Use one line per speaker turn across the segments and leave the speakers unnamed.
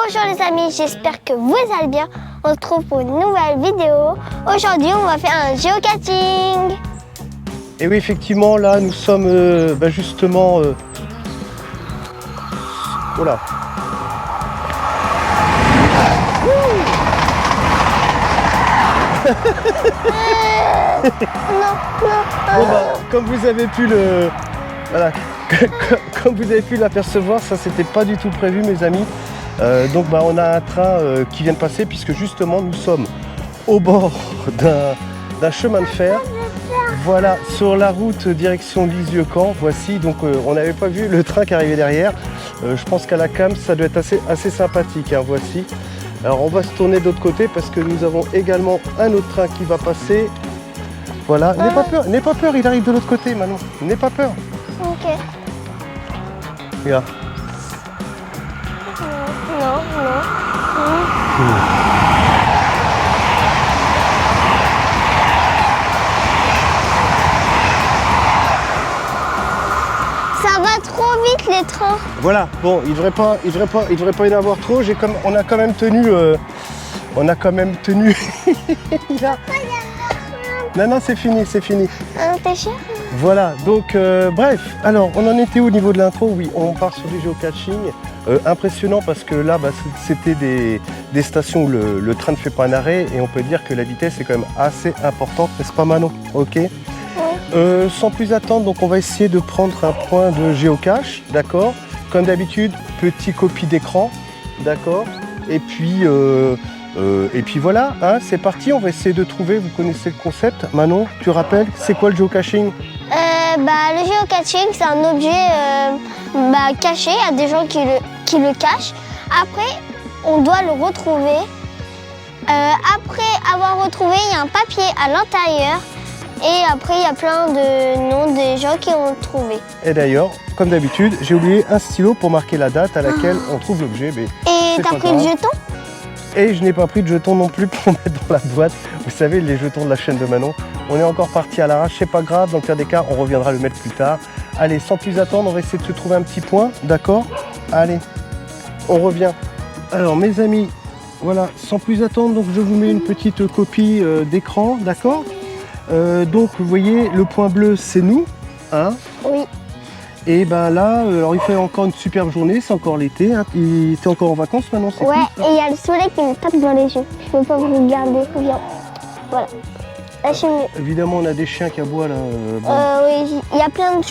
Bonjour les amis, j'espère que vous allez bien. On se retrouve pour une nouvelle vidéo. Aujourd'hui, on va faire un géocaching.
Et oui, effectivement, là, nous sommes justement... Oh là. Bon, comme vous avez pu le... Voilà. Comme vous avez pu l'apercevoir, ça c'était pas du tout prévu, mes amis. Donc on a un train qui vient de passer, puisque justement nous sommes au bord d'un chemin de fer. Voilà, sur la route direction Lisieux-Camp. Voici, donc on n'avait pas vu le train qui arrivait derrière. Je pense qu'à la cam ça doit être assez sympathique, hein, voici. Alors on va se tourner de l'autre côté parce que nous avons également un autre train qui va passer. Voilà, n'aie pas peur, il arrive de l'autre côté, Manon. N'aie pas peur.
Ok.
Regarde.
Non. Ça va trop vite les trains.
Voilà, bon, il devrait pas y en avoir trop. On a quand même tenu. Non, c'est fini.
T'es cher?
Voilà, donc bref, alors on en était où au niveau de l'intro? Oui, on part sur du géocaching. Impressionnant parce que là, c'était des stations où le train ne fait pas un arrêt, et on peut dire que la vitesse est quand même assez importante, n'est-ce pas Manon? Ok.
Oui.
Sans plus attendre, donc on va essayer de prendre un point de géocache, d'accord? Comme d'habitude, petit copie d'écran, d'accord? Et puis voilà, hein, c'est parti, on va essayer de trouver, vous connaissez le concept. Manon, tu rappelles, c'est quoi le géocaching?
Le géocaching, c'est un objet caché. Il y a des gens qui le cachent. Après, on doit le retrouver. Après avoir retrouvé, il y a un papier à l'intérieur. Et après, il y a plein de noms des gens qui ont trouvé.
Et d'ailleurs, comme d'habitude, j'ai oublié un stylo pour marquer la date à laquelle on trouve l'objet.
Et t'as pris le jeton?
Et je n'ai pas pris de jeton non plus pour mettre dans la boîte. Vous savez, les jetons de la chaîne de Manon. On est encore parti à l'arrache, c'est pas grave. Dans le pire des cas, on reviendra le mettre plus tard. Allez, sans plus attendre, on va essayer de se trouver un petit point, d'accord? Allez, on revient. Alors, mes amis, voilà, sans plus attendre, donc je vous mets une petite copie d'écran, d'accord? Donc, vous voyez, le point bleu, c'est nous, hein?
Oui.
Et là, alors il fait encore une superbe journée, c'est encore l'été, hein. T'es encore en vacances maintenant, c'est
ouais,
cool,
et il y a le soleil qui me tape dans les yeux. Je peux pas vous regarder. Viens. Voilà. Lâchez-moi.
Évidemment, on a des chiens qui aboient là.
Oui, il y a plein de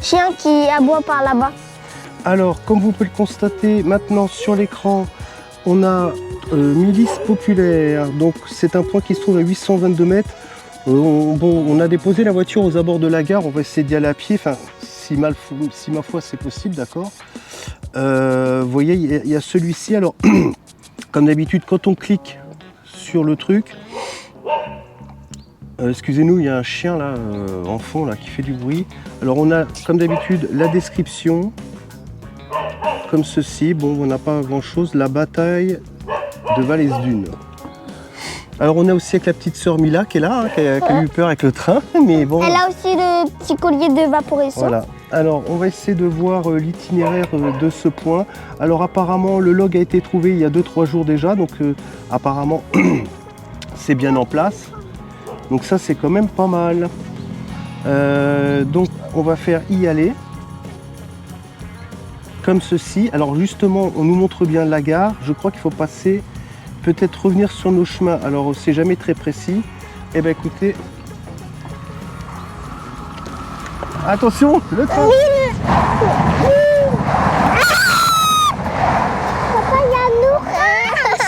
chiens qui aboient par là-bas.
Alors, comme vous pouvez le constater, maintenant sur l'écran, on a Milice Populaire. Donc, c'est un point qui se trouve à 822 mètres. On a déposé la voiture aux abords de la gare. On va essayer d'y aller à pied. Enfin, si ma foi c'est possible, d'accord. Vous voyez, il y a celui-ci. Alors, comme d'habitude, quand on clique sur le truc, excusez-nous, il y a un chien là en fond là qui fait du bruit. Alors, on a comme d'habitude la description, comme ceci. Bon, on n'a pas grand-chose. La bataille de Valais-Dunes. Alors on a aussi avec la petite sœur Mila qui est là, hein, qui a eu peur avec le train, mais bon.
Elle a aussi le petit collier de vaporisson.
Voilà. Alors on va essayer de voir l'itinéraire de ce point. Alors apparemment le log a été trouvé il y a 2-3 jours déjà, donc apparemment c'est bien en place. Donc ça c'est quand même pas mal. Donc on va faire y aller. Comme ceci. Alors justement on nous montre bien la gare. Je crois qu'il faut passer... peut-être revenir sur nos chemins, alors c'est jamais très précis. Eh bien écoutez, attention, le train.
Papa, il y a un ours.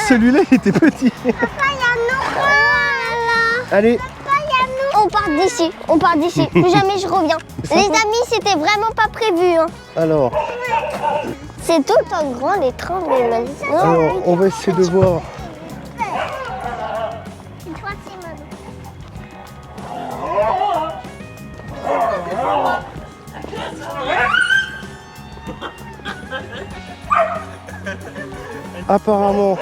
Celui-là il était petit.
Papa, il y a un ours.
Allez.
Papa, il y a un ours. On part d'ici. Plus jamais je reviens. Les amis, c'était vraiment pas prévu. Hein.
Alors.
C'est tout le temps grand les trains, mais maintenant.
Alors, on va essayer de voir. Apparemment,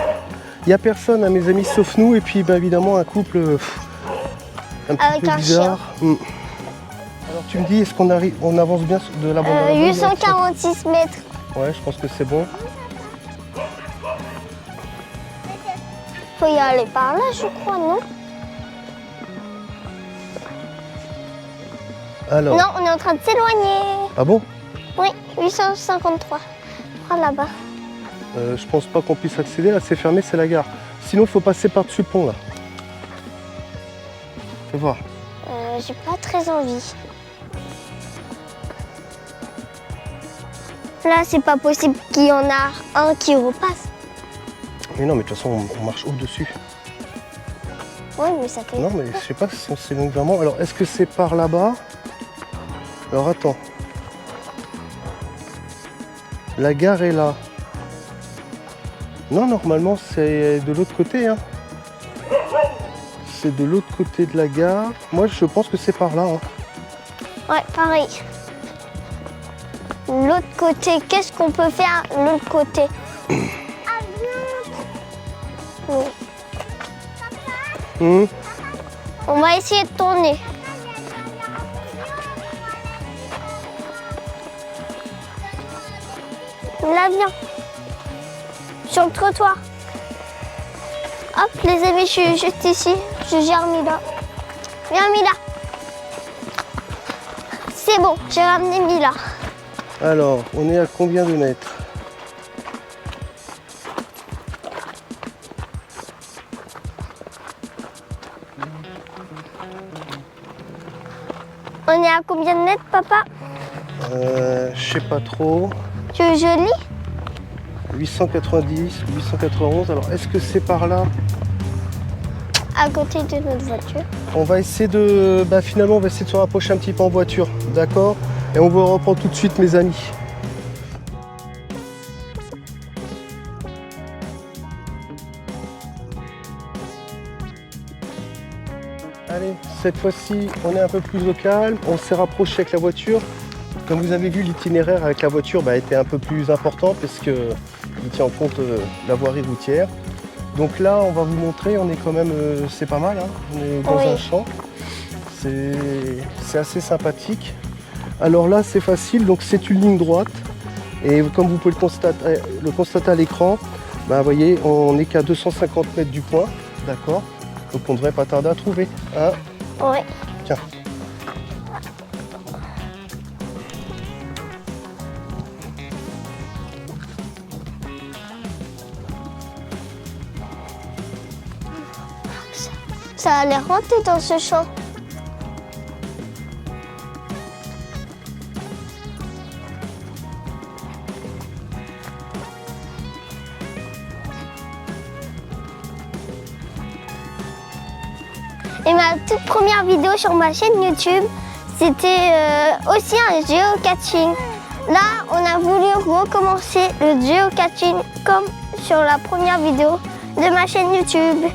il n'y a personne, hein, mes amis, sauf nous, et puis évidemment un couple un petit peu bizarre. Alors tu me dis, est-ce qu'on avance bien de la bande
846 mètres.
Ouais, je pense que c'est bon.
Faut y aller par là, je crois, non?
Alors.
Non, on est en train de s'éloigner.
Ah bon?
Oui, 853. Par là-bas.
Je pense pas qu'on puisse accéder. Là, c'est fermé, c'est la gare. Sinon, il faut passer par-dessus le pont, là. Fais voir.
J'ai pas très envie. Là, c'est pas possible qu'il y en a un qui repasse.
Mais non, mais de toute façon, on marche au-dessus.
Oui, mais ça fait...
Non, mais je sais pas si on s'éloigne vraiment. Alors, est-ce que c'est par là-bas? Alors, attends. La gare est là. Non, normalement, c'est de l'autre côté. Hein. C'est de l'autre côté de la gare. Moi, je pense que c'est par là. Hein.
Ouais, pareil. L'autre côté, qu'est-ce qu'on peut faire l'autre côté? Oui. On va essayer de tourner. Là, viens. Sur le trottoir. Hop, les amis, je suis juste ici. Je gère Mila. Viens, Mila. C'est bon, j'ai ramené Mila.
Alors, on est à combien de mètres?
On est à combien de mètres, papa?
Je sais pas trop.
Tu veux que je lis?
890, 891. Alors, est-ce que c'est par là?
À côté de notre voiture.
On va essayer de... finalement, on va essayer de se rapprocher un petit peu en voiture. D'accord? Et on vous reprend tout de suite, mes amis. Allez, cette fois-ci, on est un peu plus au calme. On s'est rapproché avec la voiture. Comme vous avez vu, l'itinéraire avec la voiture était un peu plus important parce qu'il tient en compte la voirie routière. Donc là, on va vous montrer, on est quand même, c'est pas mal, hein. On est dans un champ. C'est assez sympathique. Alors là, c'est facile, donc c'est une ligne droite. Et comme vous pouvez le constater à l'écran, vous voyez, on n'est qu'à 250 mètres du point, d'accord? Donc on ne devrait pas tarder à trouver. Hein?
Oui.
Tiens.
Ça a l'air hanté dans ce champ. Et ma toute première vidéo sur ma chaîne YouTube, c'était aussi un geocaching. Là, on a voulu recommencer le geocaching comme sur la première vidéo de ma chaîne YouTube.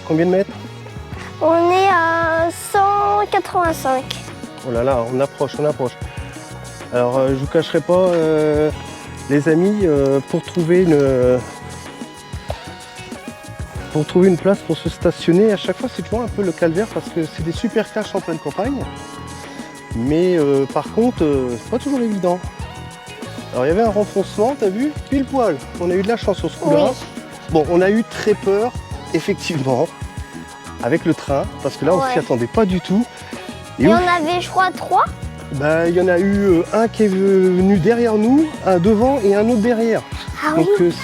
Combien de mètres?
On est à 185.
Oh là là, on approche, on approche. Alors, je vous cacherai pas, les amis, pour trouver une place pour se stationner, à chaque fois, c'est toujours un peu le calvaire parce que c'est des super caches en pleine campagne. Mais par contre, c'est pas toujours évident. Alors, il y avait un renfoncement, t'as vu? Pile poil. On a eu de la chance sur ce coup-là.
Oui.
Bon, on a eu très peur, effectivement, avec le train, parce que là, on s'y attendait pas du tout.
Et on avait, je crois, 3.
Il y en a eu un qui est venu derrière nous, un devant et un autre derrière.
Ah
donc,
oui.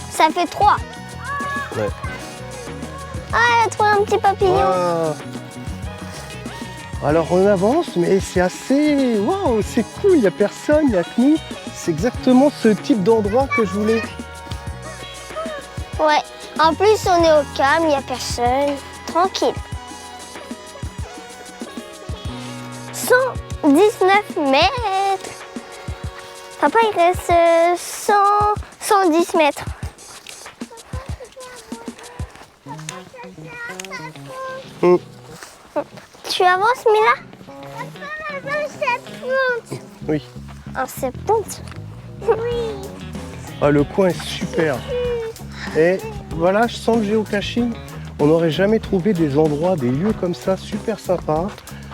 Ça fait 3.
Ouais.
Ah, elle a trouvé un petit papillon.
Ah. Alors on avance, mais c'est assez... Waouh, c'est cool, il n'y a personne, il n'y a que nous. C'est exactement ce type d'endroit que je voulais.
Ouais. En plus, on est au calme, il n'y a personne. Tranquille. 119 mètres. Papa, il reste 110 mètres. Tu avances, Mila? septante.
Oui.
Un septante. Oui.
Ah, le coin est super. Et voilà, sans le géocaching, on n'aurait jamais trouvé des endroits, des lieux comme ça, super sympas.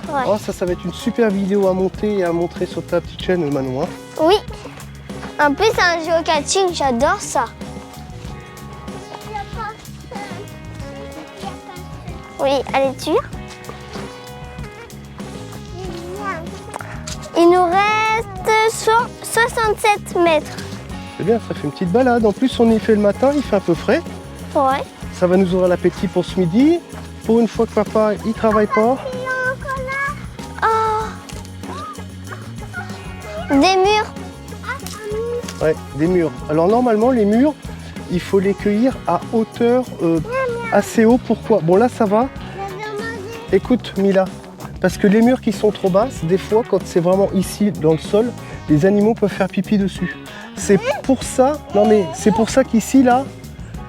Ouais.
Oh, ça va être une super vidéo à monter et à montrer sur ta petite chaîne, Manon.
Oui. En plus, c'est un géocaching, j'adore ça. Oui, allez, tu viens? Il nous reste 67 mètres.
C'est bien, ça fait une petite balade. En plus, on y fait le matin, il fait un peu frais.
Ouais.
Ça va nous ouvrir l'appétit pour ce midi. Pour une fois que papa, il travaille pas.
Oh. Des murs.
Ouais, des murs. Alors normalement, les murs, il faut les cueillir à hauteur assez haut. Pourquoi? Bon, là, ça va. Écoute, Mila, parce que les murs qui sont trop basses, des fois, quand c'est vraiment ici, dans le sol, les animaux peuvent faire pipi dessus. C'est pour ça, non mais c'est pour ça qu'ici, là,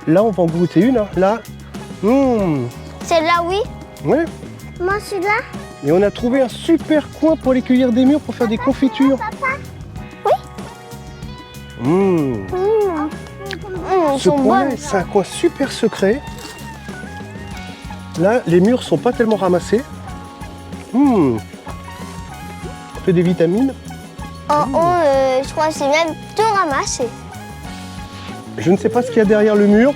on va en goûter une. Hein. Là,
Celle-là, oui.
ouais.
Moi, celui-là.
Et on a trouvé un super coin pour les cueillir des murs pour faire des confitures.
Papa. Ils
Ce
sont
coin,
bonnes.
c'est un coin super secret. Là, les murs sont pas tellement ramassés. Un peu des vitamines.
En haut, je crois que c'est même tout ramassé.
Je ne sais pas ce qu'il y a derrière le mur.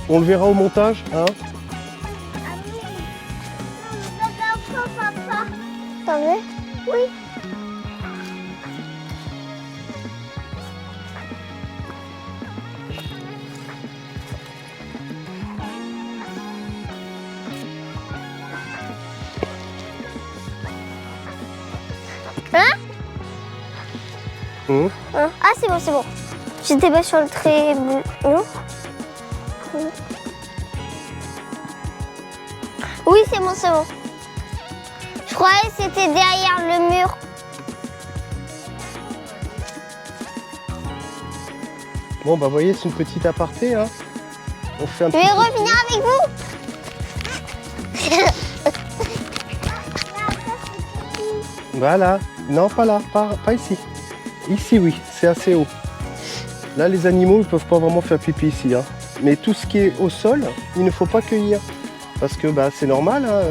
On le verra au montage. Hein.
T'as vu? Oui. Ah, c'est bon, c'est bon. J'étais pas sur le trait bleu. Oui, c'est bon, c'est bon. Je croyais que c'était derrière le mur.
Bon, bah, vous voyez, c'est une petite aparté. Hein. On fait un
Je vais
petit...
revenir avec vous.
Voilà. Non, pas là, pas ici. Ici, oui, c'est assez haut. Là, les animaux, ils peuvent pas vraiment faire pipi ici. Hein. Mais tout ce qui est au sol, il ne faut pas cueillir. Parce que bah, c'est normal. Hein,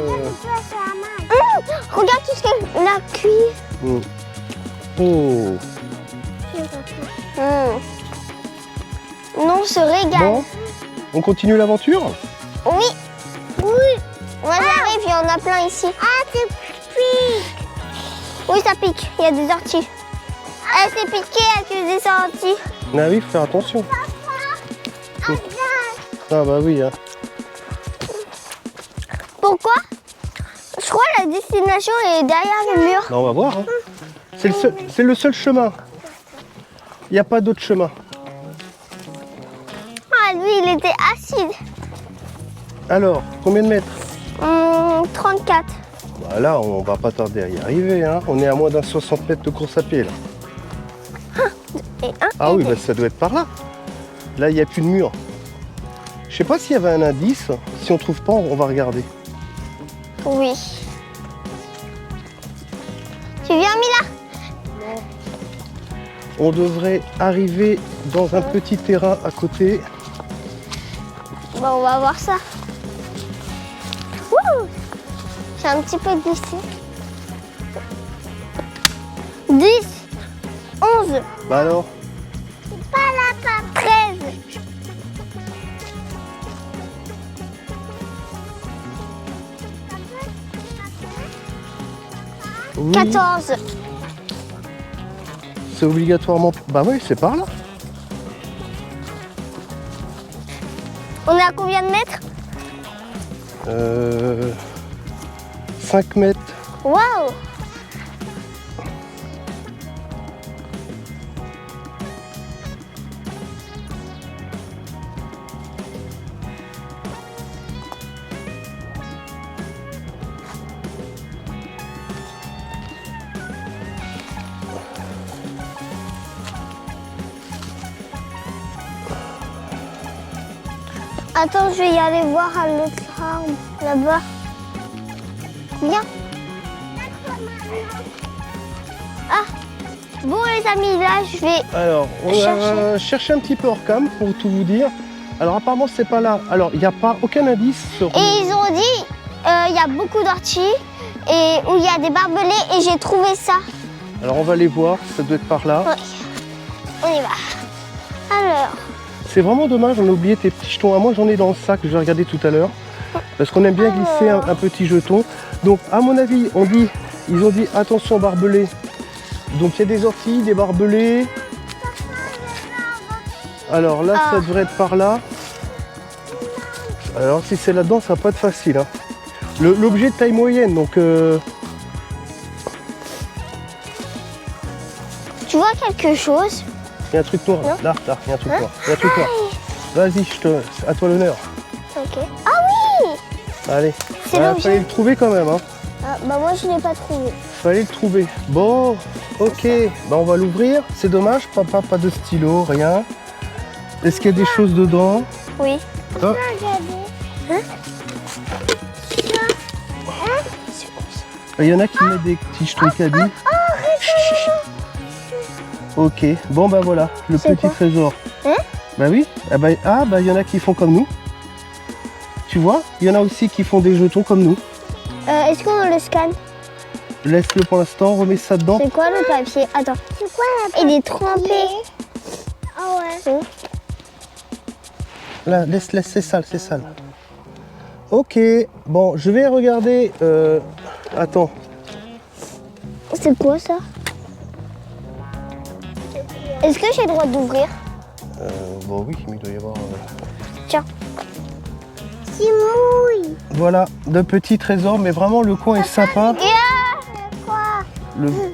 Regarde tout ce qu'elle a cuit.
Oh.
Non, on se régale.
Bon, on continue l'aventure?
Oui. Oui. Moi j'arrive, il y en a plein ici. Ah, c'est pique. Oui, ça pique. Il y a des orties. Elle s'est piquée à cause des orties.
Ah oui, faut faire attention. Ah bah oui. Hein.
Pourquoi? Je crois que la destination est derrière le mur.
Bah, on va voir. Hein. C'est le seul chemin. Il n'y a pas d'autre chemin.
Ah, lui, il était acide.
Alors, combien de mètres?
34.
Bah là, on va pas tarder à y arriver. Hein. On est à moins d'un 60 mètres de course à pied. Là.
Et
Ah oui, bah, ça doit être par là. Là, il n'y a plus de mur. Je sais pas s'il y avait un indice. Si on trouve pas, on va regarder.
Oui. Tu viens, Mila?
On devrait arriver dans un petit terrain à côté.
Bon, on va voir ça. Wouh! J'ai un petit peu glissé. 10, 11.
Bah alors?
C'est pas là, pas 13.
Oui,
14.
c'est obligatoirement... Bah oui, c'est par là.
On est à combien de mètres?
5 mètres.
Waouh! Attends, je vais y aller voir à l'autre arbre, là-bas. Viens. Bon les amis, là je vais...
Alors, on a cherché un petit peu hors cam pour tout vous dire. Alors apparemment c'est pas là. Alors il n'y a pas aucun indice sur...
Et ils ont dit, il y a beaucoup d'orties et où il y a des barbelés et j'ai trouvé ça.
Alors on va les voir, ça doit être par là.
Ouais. On y va. Alors,
C'est vraiment dommage, on a oublié tes petits jetons. Ah, moi j'en ai dans le sac, je vais regarder tout à l'heure. Parce qu'on aime bien glisser un petit jeton. Donc à mon avis, ils ont dit attention barbelés. Donc il y a des orties, des barbelés. Alors là, ça devrait être par là. Alors si c'est là-dedans, ça va pas être facile. Hein. L'objet de taille moyenne, donc...
tu vois quelque chose?
Il y a un truc noir.
Non.
Là, il y a un truc noir. Il y a un truc noir. Vas-y, à toi l'honneur.
Ok. Ah oui!
Allez.
C'est
Il
l'objet.
fallait le trouver quand même. Hein.
Ah, bah moi je l'ai pas trouvé.
Fallait le trouver. Bon, ok. Bah, on va l'ouvrir. C'est dommage, papa, pas de stylo, rien. Est-ce qu'il y a des choses dedans?
Oui.
Ah. Il y en a qui mettent des petits jetons caddie. Ok, bon bah voilà, le
C'est
petit
quoi?
trésor.
Hein?
Bah oui, il y en a qui font comme nous. Tu vois, il y en a aussi qui font des jetons comme nous.
Est-ce qu'on le scanne?
Laisse-le pour l'instant, remets ça dedans.
C'est quoi le papier? Attends. C'est quoi le papier? Il est trempé. Ah ouais.
Là, laisse, c'est sale, c'est sale. Ok, bon, je vais regarder. Attends,
C'est quoi ça? Est-ce que j'ai le droit d'ouvrir?
bon oui, mais il doit y avoir...
Tiens. C'est mouille.
Voilà, de petits trésors, mais vraiment le coin est sympa.
Quoi?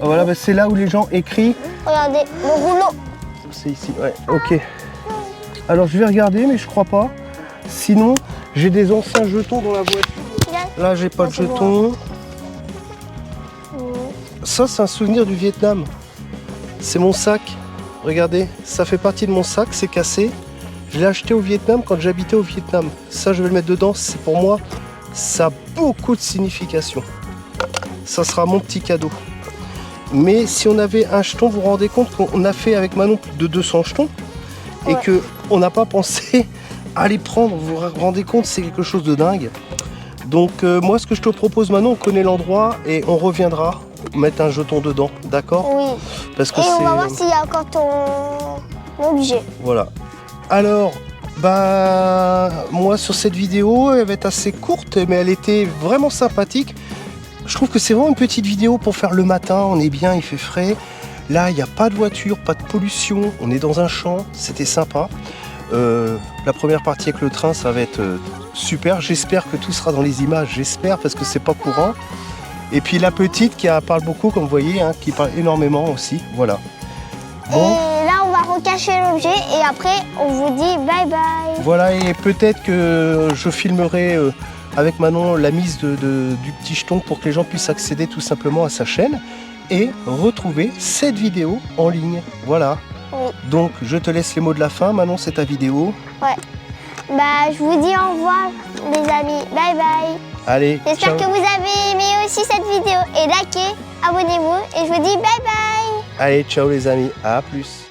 Voilà, bah, c'est là où les gens écrivent.
Regardez, le rouleau.
C'est ici, ouais, ok. Alors je vais regarder, mais je crois pas. Sinon, j'ai des anciens jetons dans la voiture. Là, j'ai pas de
c'est
jetons. Ça, c'est un souvenir du Vietnam. C'est mon sac. Regardez, ça fait partie de mon sac, c'est cassé. Je l'ai acheté au Vietnam quand j'habitais au Vietnam. Ça, je vais le mettre dedans. C'est pour moi, ça a beaucoup de signification. Ça sera mon petit cadeau. Mais si on avait un jeton, vous vous rendez compte qu'on a fait avec Manon plus de 200 jetons et que on n'a pas pensé à les prendre. Vous vous rendez compte, c'est quelque chose de dingue. Donc moi, ce que je te propose, Manon, on connaît l'endroit et on reviendra mettre un jeton dedans, d'accord?
Oui.
Parce que
Et on
c'est...
va voir s'il y a encore ton objet.
Voilà. Alors, bah, moi sur cette vidéo, elle va être assez courte, mais elle était vraiment sympathique. Je trouve que c'est vraiment une petite vidéo pour faire le matin. On est bien, il fait frais. Là, il n'y a pas de voiture, pas de pollution. On est dans un champ, c'était sympa. La première partie avec le train, ça va être super. J'espère que tout sera dans les images. J'espère parce que c'est pas courant. Et puis la petite qui parle beaucoup, comme vous voyez, hein, qui parle énormément aussi. Voilà. Bon.
Et là, on va recacher l'objet et après, on vous dit bye bye.
Voilà, et peut-être que je filmerai avec Manon la mise du petit jeton pour que les gens puissent accéder tout simplement à sa chaîne et retrouver cette vidéo en ligne. Voilà.
Oui.
Donc, je te laisse les mots de la fin. Manon, c'est ta vidéo.
Ouais. Bah, je vous dis au revoir, les amis. Bye bye.
Allez,
J'espère
ciao.
que vous avez aimé aussi cette vidéo et likez, abonnez-vous et je vous dis bye bye.
Allez, ciao les amis. À plus.